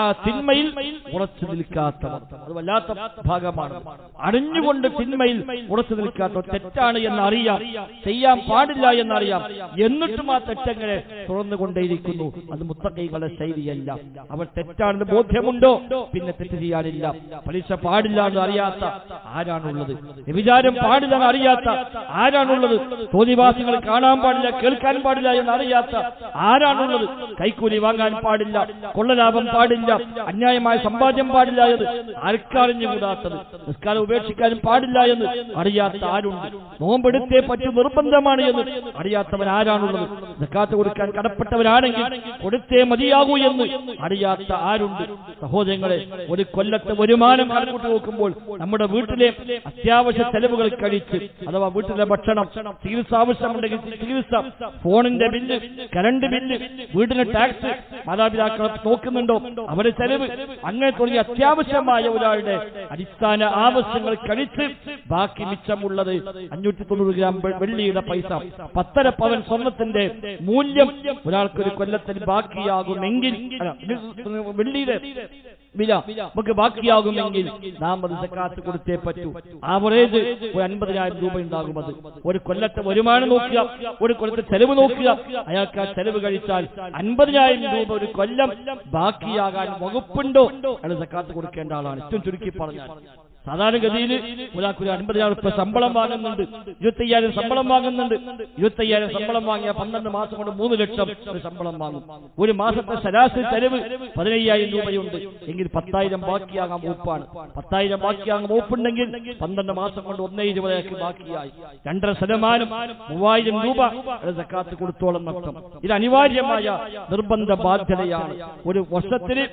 ആ തിന്മയിൽ ഉറച്ചു നിൽക്കാത്തവർ, അത് വല്ലാത്ത ഭാഗമാണ്. അറിഞ്ഞുകൊണ്ട് തിന്മയിൽ ഉറച്ചു നിൽക്കാത്തവർ, തെറ്റാണ് എന്നറിയാം, ചെയ്യാൻ പാടില്ല എന്നറിയാം, എന്നിട്ടും ആ തെറ്റങ്ങനെ തുറന്നുകൊണ്ടേയിരിക്കുന്നു. അത് മുത്തഖീകളുടെ ശൈലിയല്ല. അവർ തെറ്റാണെന്ന് ബോധ്യമുണ്ടോ പിന്നെ തെറ്റ് ചെയ്യാനില്ല. പലിശ പാടില്ല എന്ന് അറിയാത്ത ആരാണ്? വിചാരം പാടില്ലെന്ന് അറിയാത്ത ആരാണുള്ളത്? തോന്നിവാസികൾ കാണാൻ പാടില്ല, കേൾക്കാൻ പാടില്ല എന്ന് അറിയാത്ത ആരാണുള്ളത്? കൈക്കൂലി വാങ്ങാൻ പാടില്ല, കൊള്ളലാഭം പാടില്ല, അന്യായമായ സമ്പാദ്യം പാടില്ല എന്ന് ആർക്കറിഞ്ഞുകൂടാത്തത്? നിസ്കാരം ഉപേക്ഷിക്കാനും പാടില്ല എന്ന് അറിയാത്ത ആരുണ്ട്? നോമ്പെടുത്തേ പറ്റു നിർബന്ധമാണ് എന്ന് അറിയാത്തവൻ ആരാണുള്ളത്? സക്കാത്ത് കൊടുക്കാൻ കടപ്പെട്ടവരാണെങ്കിൽ കൊടുത്തേ മതിയാകൂ എന്ന് അറിയാത്ത ആരുണ്ട്? സഹോദരങ്ങളെ, ഒരു കൊല്ലത്തെ വരുമാനം കണക്കൂട്ടി നോക്കുമ്പോൾ നമ്മുടെ വീട്ടിലെ അത്യാവശ്യ ചെലവുകൾ കഴിച്ച്, അഥവാ വീട്ടിലെ ഭക്ഷണം, ചികിത്സ ആവശ്യമുണ്ടെങ്കിൽ ചികിത്സ, ഫോണിന്റെ ബില്ല്, കറണ്ട് ബില്ല്, വീടിന്റെ ടാക്സ്, മാതാപിതാക്കളെ നോക്കുന്നുണ്ടോ, അവരുടെ ചെലവ്, അങ്ങനെ തുടങ്ങി അത്യാവശ്യമായ ഒരാളുടെ അടിസ്ഥാന ആവശ്യങ്ങൾ കഴിച്ച് ബാക്കി മിച്ചമുള്ളത് 590 ഗ്രാം വെള്ളിയുടെ പൈസ, 10.5 പവൻ സ്വർണത്തിന്റെ മൂല്യം ഒരാൾക്കൊരു കൊല്ലത്തിൽ ബാക്കിയാകുമെങ്കിൽ, വെള്ളിയുടെ വില നമുക്ക് ബാക്കിയാകുമെങ്കിൽ നാം അത് സക്കാത്ത് കൊടുത്തേ പറ്റൂ. ആവറേജ് ഒരു 50,000 രൂപ ഉണ്ടാകും. അത് ഒരു കൊല്ലത്തെ വരുമാനം നോക്കുക, ഒരു കൊല്ലത്തെ ചെലവ് നോക്കുക. അയാൾക്ക് ആ ചെലവ് കഴിച്ചാൽ 50,000 രൂപ ഒരു കൊല്ലം ബാക്കിയാകാൻ വകുപ്പുണ്ടോ? അയാൾ സക്കാത്ത് കൊടുക്കേണ്ട ആളാണ്. ഏറ്റവും ചുരുക്കി പറഞ്ഞാൽ സാധാരണഗതിയിൽ ഒരാൾക്ക് 50,000 രൂപ ശമ്പളം വാങ്ങുന്നുണ്ട്, 25,000 ശമ്പളം വാങ്ങുന്നുണ്ട്. 25,000 ശമ്പളം വാങ്ങിയ 12 മാസം കൊണ്ട് 3 ലക്ഷം ശമ്പളം വാങ്ങും. ഒരു മാസത്തെ ശരാശരി ചെലവ് 15,000 രൂപയുണ്ട് എങ്കിൽ 10,000 ബാക്കിയാകാൻ വകുപ്പാണ്. 10,000 ബാക്കിയാകാൻ വകുപ്പുണ്ടെങ്കിൽ 12 മാസം കൊണ്ട് 1,20,000 ബാക്കിയായി. 2.5% 3,000 രൂപ സക്കാത്ത് കൊടുത്തോളം നഷ്ടം. ഇത് അനിവാര്യമായ നിർബന്ധ ബാധ്യതയാണ്. ഒരു വർഷത്തിന്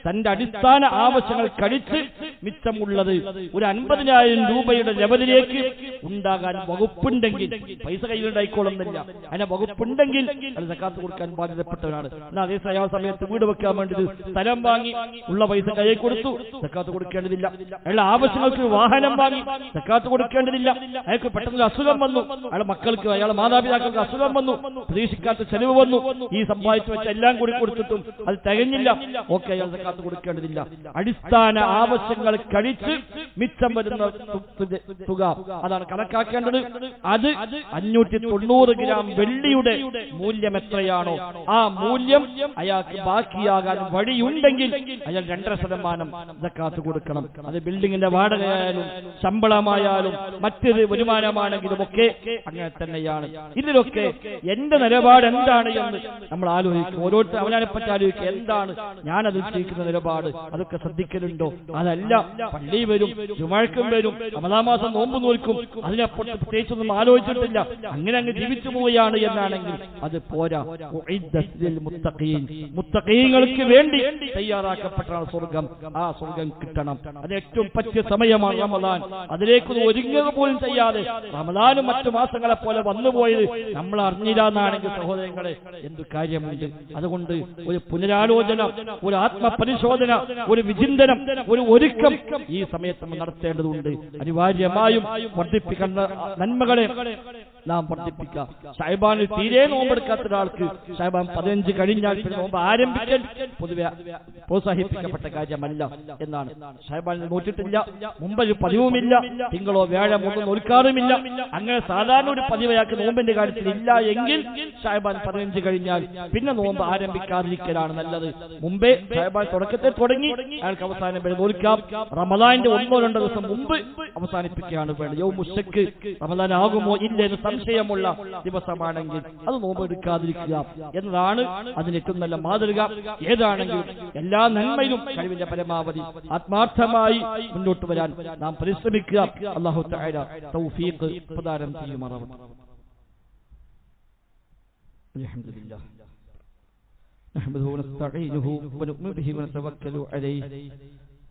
തന്റെ അടിസ്ഥാന ആവശ്യങ്ങൾ കഴിച്ച് മിച്ചമുള്ളത് ഒരു 50,000 രൂപയുടെ ലെവലിലേക്ക് ഉണ്ടാകാൻ വകുപ്പുണ്ടെങ്കിൽ, പൈസ കയ്യിലുണ്ടായിക്കോളുന്നില്ല, അതിനെ വകുപ്പുണ്ടെങ്കിൽ അത് സക്കാത്ത് കൊടുക്കാൻ ബാധ്യതപ്പെട്ടവരാണ്. എന്നാൽ അതേ സമയത്ത് വീട് വെക്കാൻ വേണ്ടി സ്ഥലം വാങ്ങി ഉള്ള പൈസ കയ്യിൽ കൊടുത്തു, സക്കാത്ത് കൊടുക്കേണ്ടതില്ല. അയാളുടെ ആവശ്യങ്ങൾക്ക് വാഹനം വാങ്ങി, സക്കാത്ത് കൊടുക്കേണ്ടതില്ല. അയാൾക്ക് പെട്ടെന്ന് അസുഖം വന്നു, അയാളുടെ മക്കൾക്ക് അയാളുടെ മാതാപിതാക്കൾക്ക് അസുഖം വന്നു, പ്രതീക്ഷിക്കാത്ത ചെലവ് വന്നു, ഈ സമ്പാദിച്ചു വെച്ച എല്ലാം കൂടി കൊടുത്തിട്ടും അത് തികഞ്ഞില്ല, ഓക്കെ, അയാൾ സക്കാത്ത് കൊടുക്കേണ്ടതില്ല. അടിസ്ഥാന ആവശ്യങ്ങൾ കഴിച്ച് മിച്ചം വരുന്ന തുക അതാണ് കണക്കാക്കേണ്ടത്. അത് 590 ഗ്രാം വെള്ളിയുടെ മൂല്യം എത്രയാണോ ആ മൂല്യം അയാൾക്ക് ബാക്കിയാകാൻ വഴിയുണ്ടെങ്കിൽ അയാൾ 2.5% സക്കാത്ത് കൊടുക്കണം. അത് ബിൽഡിങ്ങിന്റെ വാടകയായാലും ശമ്പളമായാലും മറ്റൊരു വരുമാനമാണെങ്കിലും ഒക്കെ അങ്ങനെ തന്നെയാണ്. ഇതിലൊക്കെ എന്റെ നിലപാട് എന്താണ് എന്ന് നമ്മൾ ആലോചിക്കും. ഓരോരുത്തർ അവനെ പറ്റി ആലോചിക്കുക, എന്താണ് ഞാനതിൽ ചെയ്യിക്കുന്ന നിലപാട്, അതൊക്കെ ശ്രദ്ധിക്കലുണ്ടോ? അതല്ല, പള്ളി വരും, ജുമാഴ്ക്കും വരും, റമദാൻ മാസം നോമ്പ് നോൽക്കും, അതിനപ്പുറത്ത് പ്രത്യേകിച്ചൊന്നും ആലോചിച്ചിട്ടില്ല, അങ്ങനെ അങ്ങ് ജീവിച്ചു പോവുകയാണ് എന്നാണെങ്കിൽ അത് പോരാ. മുത്തഖീങ്ങൾക്ക് വേണ്ടി തയ്യാറാക്കപ്പെട്ടാണ് സ്വർഗം. ആ സ്വർഗം കിട്ടണം. അത് ഏറ്റവും പറ്റിയ സമയമാണ് റമദാൻ. അതിലേക്കൊന്ന് ഒരുങ്ങുക പോലും ചെയ്യാതെ റമദാനും മറ്റു മാസങ്ങളെ പോലെ വന്നുപോയത് നമ്മൾ അറിഞ്ഞില്ല എന്നാണെങ്കിൽ സഹോദരങ്ങളെ എന്തു കാര്യമുണ്ട്? അതുകൊണ്ട് ഒരു പുനരാലോചന, ഒരു ആത്മപരിശോധന, ഒരു വിചിന്തനം, ഒരു ഒരുക്കം ഈ സമയത്ത് നമ്മൾ നടത്തേണ്ടതുണ്ട്. അനിവാര്യമായും വർദ്ധിപ്പിക്കേണ്ട നന്മകളെ നാം വർദ്ധിപ്പിക്കുക. ശഅബാനിൽ തീരെ നോമ്പെടുക്കാത്ത ഒരാൾക്ക് ശഅബാൻ 15 കഴിഞ്ഞാൽ പിന്നെ നോമ്പ് ആരംഭിക്കാൻ പൊതുവെ പ്രോത്സാഹിപ്പിക്കപ്പെട്ട കാര്യമല്ല എന്നാണ്. ശഅബാനിൽ നോറ്റിട്ടില്ല, മുമ്പൊരു പതിവുമില്ല, തിങ്കളോ വ്യാഴമോ ഒന്നും നോൽക്കാറുമില്ല, അങ്ങനെ സാധാരണ ഒരു പതിവയാൾക്ക് നോമ്പിന്റെ കാര്യത്തിൽ ഇല്ല എങ്കിൽ ശഅബാൻ 15 കഴിഞ്ഞാൽ പിന്നെ നോമ്പ് ആരംഭിക്കാതിരിക്കലാണ് നല്ലത്. മുമ്പേ ശഅബാൻ തുടക്കത്തിൽ തുടങ്ങി അയാൾക്ക് അവസാനം വരെ നോൽക്കാം. റമദാനിന്റെ 1-2 ദിവസം മുമ്പ് അവസാനിപ്പിക്കുകയാണ് വേണ്ടത്. യൗമുശക്ക് റമദാൻ ആകുമോ ഇല്ലെന്ന് സംശയമുള്ള ദിവസമാണെങ്കിൽ അത് നോമ്പെടുക്കാതിരിക്കുക എന്നതാണ് അതിന് ഏറ്റവും നല്ല മാതൃക. ഏതാണെങ്കിലും എല്ലാ നന്മയിലും കഴിവിന്റെ പരമാവധി ആത്മാർത്ഥമായി മുന്നോട്ട് വരാൻ നാം പരിശ്രമിക്കുക. അല്ലാഹു തആല തൗഫീഖ് പ്രദാനം ചെയ്യുമാറാവട്ടെ. അൽഹംദുലില്ലാഹ് നഹ്മദുഹു വനസ്തഈനുഹു വനുഅ്മിനു ബിഹി വനതവക്കലു അലൈഹി.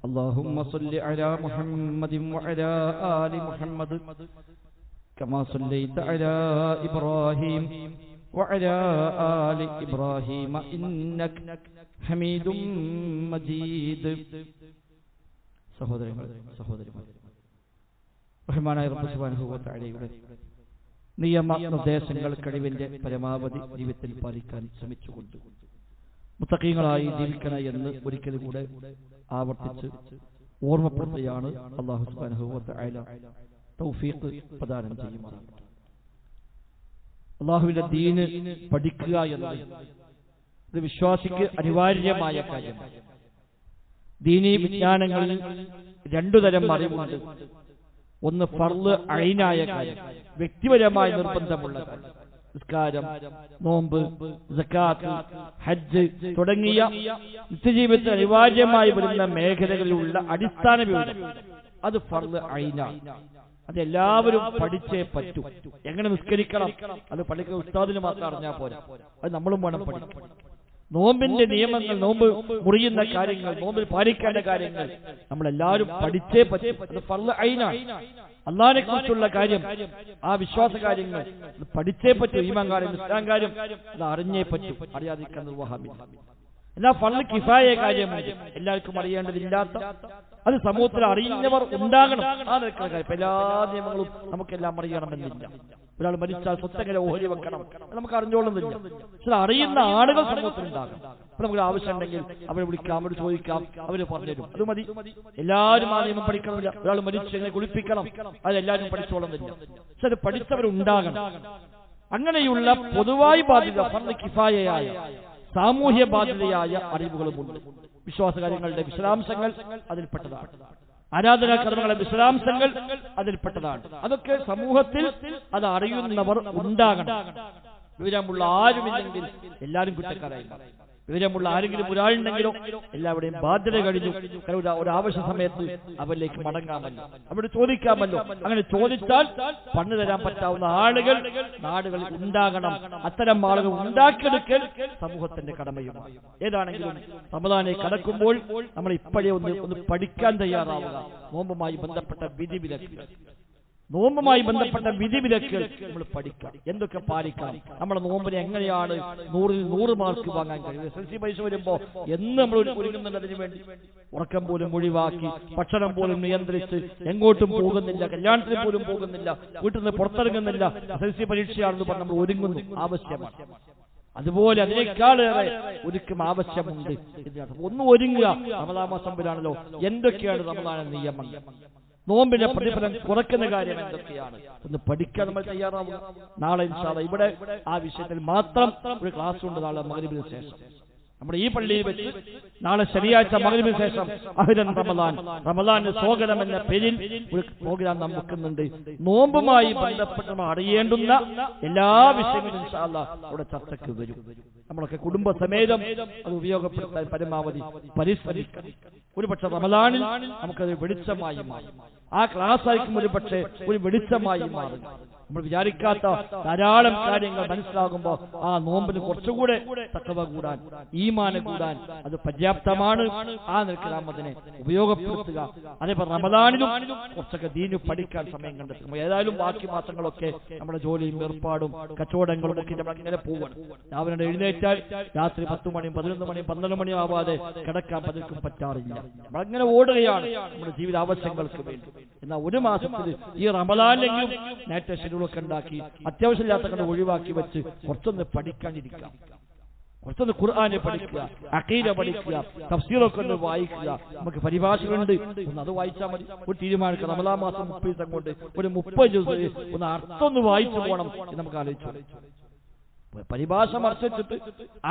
اللهم صل على محمد وعلى آل محمد كما صليت على إبراهيم وعلى آل إبراهيم إنك حميد مجيد. സഹോദരന്മാർ, റഹ്മാനായ റബ്ബ് സുബ്ഹാനഹു വ തആലയുടെ നിയമനിർദ്ദേശങ്ങൾ കഴിവിന്റെ പരമാവധി ജീവിതത്തിൽ പാലിക്കാൻ ശ്രമിച്ചുകൊണ്ട് മുത്തഖീങ്ങളായി ജീവിക്കണം എന്ന് ഒരിക്കൽ കൂടെ ആവർത്തിച്ച് ഓർമ്മപ്പെടുത്തുകയാണ്. അല്ലാഹു സുബ്ഹാനഹു വ തആല തൗഫീഖ് പ്രദാനം ചെയ്യുമാറാകട്ടെ. അല്ലാഹുവിന്റെ ദീന് പഠിക്കുക എന്നത് ഇത് വിശ്വാസിക്ക് അനിവാര്യമായ കാര്യമാണ്. ദീനീ വിജ്ഞാനങ്ങളിൽ 2 തരം അറിവുണ്ട്. ഒന്ന് ഫർള് ഐനായ കാര്യം, വ്യക്തിപരമായ നിർബന്ധമുള്ള കാര്യം, നിസ്കാരം, നോമ്പ്, സക്കാത്ത്, ഹജ്ജ് തുടങ്ങിയ നിത്യജീവിതത്തിൽ അനിവാര്യമായി വരുന്ന മേഖലകളിലുള്ള അടിസ്ഥാന വിവരം, അത് ഫർള് ഐനാണ്. അതെല്ലാവരും പഠിച്ചേ പറ്റൂ. എങ്ങനെ നിസ്കരിക്കണം അത് പള്ളിക്ക് ഉസ്താദിന് മാത്രം അറിഞ്ഞാൽ പോരാ, അത് നമ്മളും വേണം പഠിക്കണം. നോമ്പിന്റെ നിയമങ്ങൾ, നോമ്പ് മുറിയുന്ന കാര്യങ്ങൾ, നോമ്പിൽ പാലിക്കേണ്ട കാര്യങ്ങൾ നമ്മളെല്ലാവരും പഠിച്ചേ പറ്റും. അത് ഫർള് ഐനാണ്. അല്ലാഹുവിനെ കുറിച്ചുള്ള കാര്യം, ആ വിശ്വാസ കാര്യങ്ങൾ പഠിച്ചേ പറ്റൂ. ഈമാൻ കാര്യം, ഇസ്ലാം കാര്യം അത് അറിഞ്ഞേ പറ്റൂ. അറിയാതിരിക്കാൻ നിർവാഹമില്ല. എന്നാൽ ഫർള് കിഫായ കാര്യമുണ്ട്, എല്ലാവർക്കും അറിയേണ്ടതില്ലാത്ത, അത് സമൂഹത്തിൽ അറിയുന്നവർ ഉണ്ടാകണം. ആ നിൽക്കുന്ന കാര്യം. എല്ലാ നിയമങ്ങളും നമുക്കെല്ലാം അറിയണമെന്നില്ല. ഒരാൾ മരിച്ചാൽ സ്വത്തെങ്ങനെ ഓഹരി വെക്കണം നമുക്ക് അറിഞ്ഞോളുന്നില്ല. പക്ഷെ അറിയുന്ന ആളുകൾ സമൂഹത്തിലുണ്ടാകും. അപ്പൊ നമുക്ക് ആവശ്യമുണ്ടെങ്കിൽ അവരെ വിളിക്കാം, അവര് ചോദിക്കാം, അവര് പറഞ്ഞുതരും. അത് മതി. എല്ലാവരും ആ നിയമം പഠിക്കണമില്ല. ഒരാൾ മരിച്ചു എങ്ങനെ കുളിപ്പിക്കണം അതെല്ലാവരും പഠിച്ചോളുന്നില്ല. പക്ഷെ അത് പഠിച്ചവരുണ്ടാകണം. അങ്ങനെയുള്ള പൊതുവായി ബാധ്യത, ഫർള് കിഫായയായ സാമൂഹ്യ ബാധ്യതയായ അറിവുകളുമുണ്ട്. വിശ്വാസകാര്യങ്ങളുടെ വിശദാംശങ്ങൾ അതിൽപ്പെട്ടതാണ്. ആരാധനാ കർമ്മങ്ങളെ വിശദാംശങ്ങൾ അതിൽപ്പെട്ടതാണ്. അതൊക്കെ സമൂഹത്തിൽ അത് അറിയുന്നവർ ഉണ്ടാകണം. വിവരമുള്ള ആരുമില്ലെങ്കിൽ എല്ലാവരും കുറ്റക്കാരായി. വിവരമുള്ള ആരെങ്കിലും ഒരാളുണ്ടെങ്കിലോ എല്ലാവരുടെയും ബാധ്യത കഴിഞ്ഞു. ഒരാവശ്യ സമയത്ത് അവരിലേക്ക് മടങ്ങാമല്ലോ, അവിടെ ചോദിക്കാമല്ലോ. അങ്ങനെ ചോദിച്ചാൽ പണി തരാൻ പറ്റാവുന്ന ആളുകൾ നാടുകളിൽ ഉണ്ടാകണം. അത്തരം ആളുകൾ ഉണ്ടാക്കിയെടുക്കൽ സമൂഹത്തിന്റെ കടമയുമാണ്. ഏതാണെങ്കിലും റമദാനെ കടക്കുമ്പോൾ നമ്മൾ ഇപ്പോഴേ ഒന്ന് പഠിക്കാൻ തയ്യാറാവുക. നോമ്പുമായി ബന്ധപ്പെട്ട വിധിവിലക്കുകൾ നമ്മൾ പഠിക്കാം. എന്തൊക്കെ പാലിക്കാം, നമ്മുടെ നോമ്പിനെ എങ്ങനെയാണ് 100ൽ 100 മാർക്ക് വാങ്ങാൻ കഴിയും. SSLC പരീക്ഷ വരുമ്പോ എന്ന് നമ്മൾ ഒരുങ്ങുന്നുണ്ട് അതിനു വേണ്ടി. ഉറക്കം പോലും ഒഴിവാക്കി, ഭക്ഷണം പോലും നിയന്ത്രിച്ച്, എങ്ങോട്ടും പോകുന്നില്ല, കല്യാണത്തിന് പോലും പോകുന്നില്ല, വീട്ടിൽ നിന്ന് പുറത്തിറങ്ങുന്നില്ല. SSLC പരീക്ഷയാണെന്ന് പറഞ്ഞ് നമ്മൾ ഒരുങ്ങുന്നു. ആവശ്യമാണ്. അതുപോലെ അതിനേക്കാളേറെ ഒരുക്കം ആവശ്യമുണ്ട്. ഒന്ന് ഒരുങ്ങുക. റമദാൻ മാസം വരാണല്ലോ. എന്തൊക്കെയാണ് റമദാൻ നിയമങ്ങൾ, നോമ്പിന്റെ പ്രതിഫലം കുറയ്ക്കുന്ന കാര്യം എന്തൊക്കെയാണ് ഒന്ന് പഠിക്കാൻ നമ്മൾ തയ്യാറാവുക. നാളെ ഇൻഷാ അല്ലാഹ് ഇവിടെ ആ വിഷയത്തിൽ മാത്രം ഒരു ക്ലാസ് ഉണ്ട്. നാളെ മഗ്‌രിബിന് ശേഷം നമ്മുടെ ഈ പള്ളിയിൽ വെച്ച് നാളെ ശനിയാഴ്ച മഗ്‌രിബിന് ശേഷം അഹ്ലൻ റമദാൻ, റമദാന്റെ സ്വാഗതം എന്ന പേരിൽ ഒരു പ്രോഗ്രാം നാം വെക്കുന്നുണ്ട്. നോമ്പുമായി ബന്ധപ്പെട്ട് നമ്മൾ അറിയേണ്ടുന്ന എല്ലാ വിഷയങ്ങളും ഇൻഷാ അല്ലാഹ് അവിടെ ചർച്ചയ്ക്ക് വരും. നമ്മളൊക്കെ കുടുംബസമേതം അത് ഉപയോഗപ്പെടുത്താൻ പരമാവധി പരിശ്രമിക്കണം. ഒരുപക്ഷെ റമദാനിൽ നമുക്കത് വെളിച്ചമായി മാറും. ആ ക്ലാസ് ആയിരിക്കും ഒരുപക്ഷെ ഒരു വെളിച്ചമായി മാറും. നമ്മൾ വിചാരിക്കാത്ത ധാരാളം കാര്യങ്ങൾ മനസ്സിലാകുമ്പോൾ ആ നോമ്പിന് കുറച്ചുകൂടെ തഖ്വ കൂടാൻ, ഈമാൻ കൂടാൻ അത് പര്യാപ്തമാണ്. ആ നിലയ്ക്ക് നാം അതിനെ ഉപയോഗപ്പെടുത്തുക. അതേപോലെ റമദാനിലും കുറച്ചൊക്കെ ദീനു പഠിക്കാൻ സമയം കണ്ടെത്തും. ഏതായാലും ബാക്കി മാസങ്ങളൊക്കെ നമ്മുടെ ജോലിയും ഏർപ്പാടും കച്ചവടങ്ങളും ഒക്കെ നമ്മൾ ഇങ്ങനെ പോകണം. രാവിലെ എഴുന്നേറ്റാൽ രാത്രി 10 മണിയും 11 മണിയും 12 മണിയും ആവാതെ കിടക്കാൻ പലർക്കും പറ്റാറില്ല. നമ്മളങ്ങനെ ഓടുകയാണ് നമ്മുടെ ജീവിത ആവശ്യങ്ങൾക്ക് വേണ്ടി. എന്നാൽ ഒരു മാസത്തിൽ ഈ റമദാനിലെങ്കിലും നേരത്തെ ഷെഡ്യൂളൊക്കെ ഉണ്ടാക്കി അത്യാവശ്യമില്ലാത്ത കണ്ട് ഒഴിവാക്കി വെച്ച് കുറച്ചൊന്ന് പഠിക്കാനിരിക്കാം. കുറച്ചൊന്ന് ഖുർആനെ പഠിക്കുക, അഖീദ പഠിക്കുക, തഫ്സീറൊക്കെ ഒന്ന് വായിക്കുക. നമുക്ക് പരിഭാഷകളുണ്ട്, ഒന്ന് അത് വായിച്ചാൽ മതി. ഒരു തീരുമാനിക്കുക. റമദാൻ മാസം 30 ദിവസം കൊണ്ട് ഒരു 30 ദിവസം ഒന്ന് അർത്ഥം ഒന്ന് വായിച്ചു പോകണം എന്ന് നമുക്ക് ആലോചിച്ചു. പരിഭാഷ മറിച്ചിട്ട്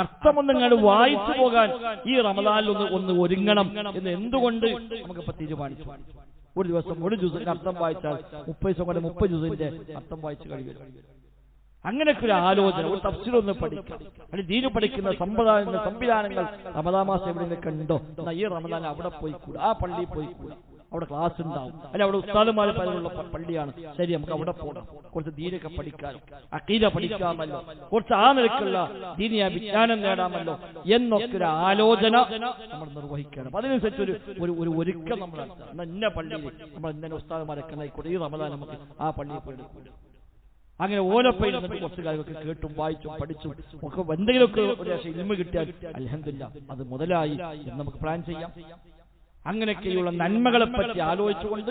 അർത്ഥമൊന്നങ്ങാണ്ട് വായിച്ചു പോകാൻ ഈ റമദാനിൽ ഒന്ന് ഒരുങ്ങണം എന്ന് എന്തുകൊണ്ട് നമുക്കിപ്പോ തീരുമാനിച്ചു. ഒരു ദിവസം ഒരു ജുസിന്റെ അർത്ഥം വായിച്ചാൽ 30 ദിവസം കൊണ്ട് 30 ജുസിന്റെ അർത്ഥം വായിച്ചു കഴിയും. അങ്ങനെയൊക്കെ ഒരു ആലോചന, ഒരു തഫ്സീറൊന്ന് പഠിക്കാം. അല്ലെങ്കിൽ ദീന് പഠിക്കുന്ന സംവിധാനങ്ങൾ റമദാൻ മാസം എവിടെയൊക്കെ ഉണ്ടോ എന്നാൽ ഈ റമദാൻ അവിടെ പോയിക്കൂടാ, ആ പള്ളിയിൽ പോയിക്കൂടാ. അവിടെ ക്ലാസ് ഉണ്ടാവും, അല്ലെ അവിടെ ഉസ്താദുമാർ പലരുള്ള പള്ളിയാണ്. ശരി, നമുക്ക് അവിടെ പോകണം. കുറച്ച് ദീനൊക്കെ പഠിക്കാനും അഖീദ പഠിക്കാമല്ലോ, കുറച്ച് ആ നിലക്കുള്ള ദീനിയ വിജ്ഞാനം നേടാമല്ലോ എന്നൊക്കെ ഒരു ആലോചന നമ്മൾ നിർവഹിക്കണം. അതിനനുസരിച്ച് ഒരു ഒരുക്കം നമ്മൾ നടത്തണം. ഇന്ന പള്ളിയിൽ നമ്മൾ ഇന്ന ഉസ്താദുമാരൊക്കെ ആയിക്കോട്ടെ, ഈ റമദാൻ നമുക്ക് ആ പള്ളിയിൽ പോയി എടുക്കും. അങ്ങനെ ഓലപ്പയിൽ കുറച്ച് കാര്യമൊക്കെ കേട്ടും വായിച്ചും പഠിച്ചും ഒക്കെ എന്തെങ്കിലുമൊക്കെ ഒരു ഇൽമ കിട്ടിയാൽ അൽഹംദുലില്ലാഹ് അത് മുതലായി എന്ന് നമുക്ക് പ്ലാൻ ചെയ്യാം. അങ്ങനെയൊക്കെയുള്ള നന്മകളെ പറ്റി ആലോചിച്ചുകൊണ്ട്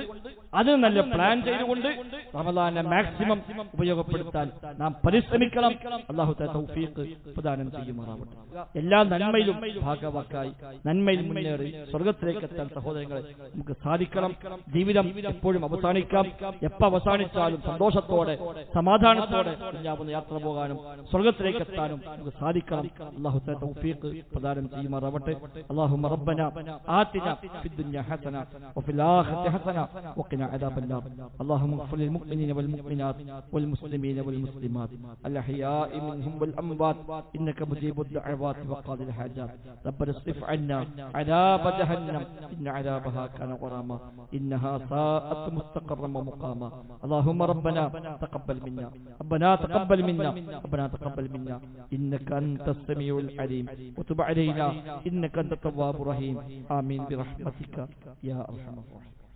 അത് നല്ല പ്ലാൻ ചെയ്തുകൊണ്ട് റമദാനെ മാക്സിമം ഉപയോഗപ്പെടുത്താൻ നാം പരിശ്രമിക്കണം. അല്ലാഹു തആല തൗഫീഖ് പ്രദാനം ചെയ്യുമാറാവട്ടെ. എല്ലാ നന്മയിലും ഭാഗവാക്കായി നന്മയിൽ മുന്നേറി സ്വർഗ്ഗത്തിലേക്ക് എത്താൻ സഹോദരങ്ങളെ നമുക്ക് സാധിക്കണം. ജീവിതം എപ്പോഴും അവസാനിക്കാം. എപ്പോൾ അവസാനിച്ചാലും സന്തോഷത്തോടെ സമാധാനത്തോടെ കുഞ്ഞാവുന്ന യാത്ര പോകാനും സ്വർഗ്ഗത്തിലേക്ക് എത്താനും നമുക്ക് സാധിക്കണം. അല്ലാഹു തആല തൗഫീഖ് പ്രദാനം ചെയ്യുമാറാവട്ടെ. അല്ലാഹുമ്മ റബ്ബനാ ആതിനാ في الدنيا حسنة وفي الآخرة حسنة وقنا عذاب النار. اللهم اغفر للمؤمنين والمؤمنات والمسلمين والمسلمات الأحياء منهم والأموات إنك مجيب الدعوات وقاضي الحاجات. ربنا اصرف عنا عذاب جهنم إن عذابها كان غراما إنها ساءت مستقرا ومقاما. اللهم ربنا تقبل منا، ربنا تقبل منا، ربنا تقبل منا إنك أنت السميع العليم وتب علينا إنك أنت التواب الرحيم. آمين برحمتك يا أرحم الراحمين.